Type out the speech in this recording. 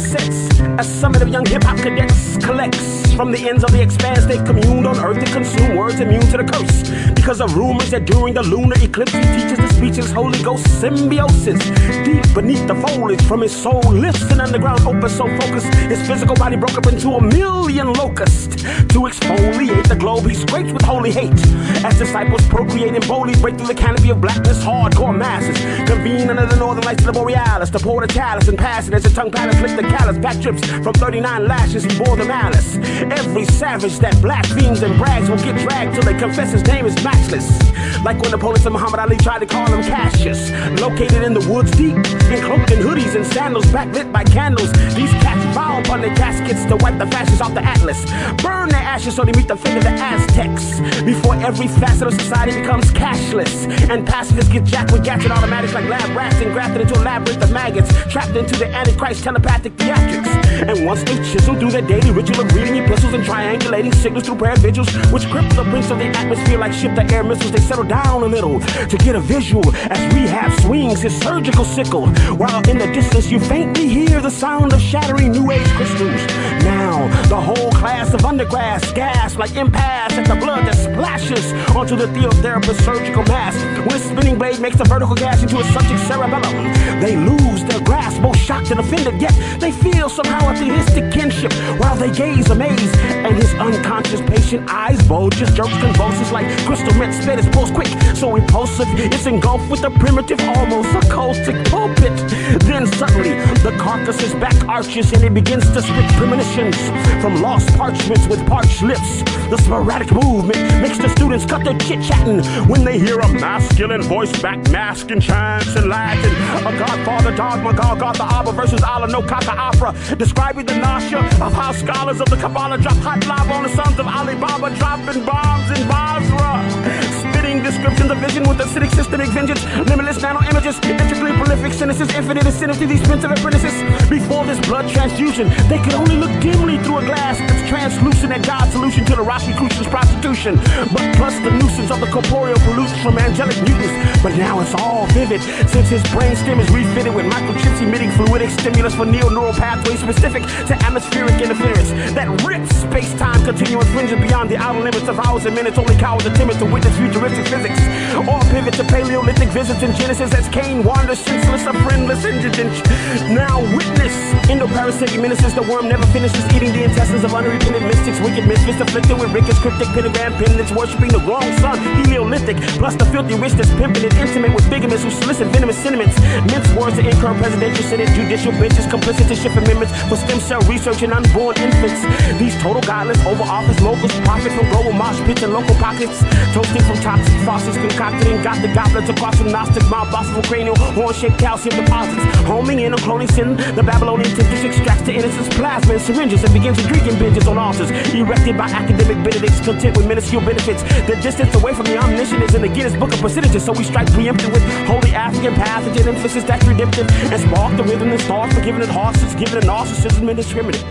sunsets. A summit of young hip-hop cadets collects from the ends of the expanse. They communed on earth and consume words immune to the curse. Because of rumors that during the lunar eclipse he teaches the speechless Holy Ghost symbiosis. Deep beneath the foliage from his soul lifts an underground opus so focused his physical body broke up into a million locusts. To exfoliate the globe he scrapes with holy hate. As disciples procreate and boldly break through the canopy of blackness, hardcore masses convene under the northern lights of the borealis to pour the chalice and pass it as the tongue palace lift the callous. Back trips from 39 lashes he bore the malice. Every savage that blasphemes and brags will get dragged till they confess his name is matchless. Like when the police of Muhammad Ali tried to call him Cassius. Located in the woods deep, in cloaked in hoodies and sandals, backlit by candles. These cats bow upon their caskets to wipe the fashions off the atlas. Burn their ashes so they meet the fate of the Aztecs. Before every facet of society becomes cashless, and pacifists get jacked with gadget automatics like lab rats and grafted into a labyrinth of maggots, trapped into the Antichrist telepathic theatrics. And once they chisel through their daily ritual of reading epistles and triangulating signals through prayer vigils, which grip the prince of the atmosphere like ship-to-air missiles, they settle down a little to get a visual as rehab swings his surgical sickle, while in the distance you faintly hear the sound of shattering new age crystals. Now the whole class of undergrads gasp like impasse at the blood that splashes onto the TheoTherapy surgical mask. When a spinning blade makes a vertical gash into a subject's cerebellum, they lose their grasp, both shocked and offended, yet they feel somehow a theistic kinship while they gaze amazed, and his unconscious patient eyes bulge, just jerks convulses like crystal mint spit is pulse quick, so repulsive it's engulfed with a primitive, almost occultic pulpit. Then suddenly the carcass's back arches and it begins to spit premonitions from lost parchments with parched lips. The sporadic movement makes the students cut their chit-chatting when they hear a masculine voice back masking chants in Latin. A Godfather dogma, Golgotha Abba versus Allah no Kaka opera, describing the nausea of how scholars of the Kabbalah drop hot lava on the sons of Alibaba, dropping bombs in Basra. Spitting descriptions of vision with acidic systemic vengeance, limitless nano images, intricately prolific sentences, infinite incentive these pensive apprentices. Before this blood transfusion, they could only look dimly through a glass that's translucent at God's solution to the Rosicrucian's prostitution. But plus the nuisance of the corporeal pollutants from angelic mutants. But now it's all vivid, since his brainstem is refitted with microchips emitting fluidic stimulus for neo-neural pathways specific to atmospheric interference that rips space-time continuum fringing beyond the outer limits of hours and minutes. Only cowards are timid to witness futuristic physics, or pivot to Paleolithic visits in Genesis as Cain wanders senseless, a friendless indigent. Now witness Indo-parasitic menaces. The worm never finishes eating the intestines of unrepentant mystics, wicked misfits afflicted with rickets, cryptic pentagram pendants, worshipping the wrong sun, Heliolithic, plus the filthy rich that's pimping it, intimate with bigamists who solicit venomous sentiments, mince words to incur presidential senate, judicial benches, complicit to shift amendments for stem cell research in unborn infants. These total godless over office moguls profit from global mosh pits and local pockets, toasting from toxic faucets concocted in gothic goblets across from Gnostic mouth bosses from cranial horn-shaped calcium deposits, homing in on cloning sin. The Babylonian temptress extracts the innocence plasma and syringes and begins drinking binges on altars erected by academic benedicts content with minuscule benefits. The distance away from the omniscient is in the Guinness Book of percentages, so we strike preemptive with holy African pathogen emphasis that's redemptive and spark the rhythm and start forgiving it horses, giving it narcissism indiscriminate.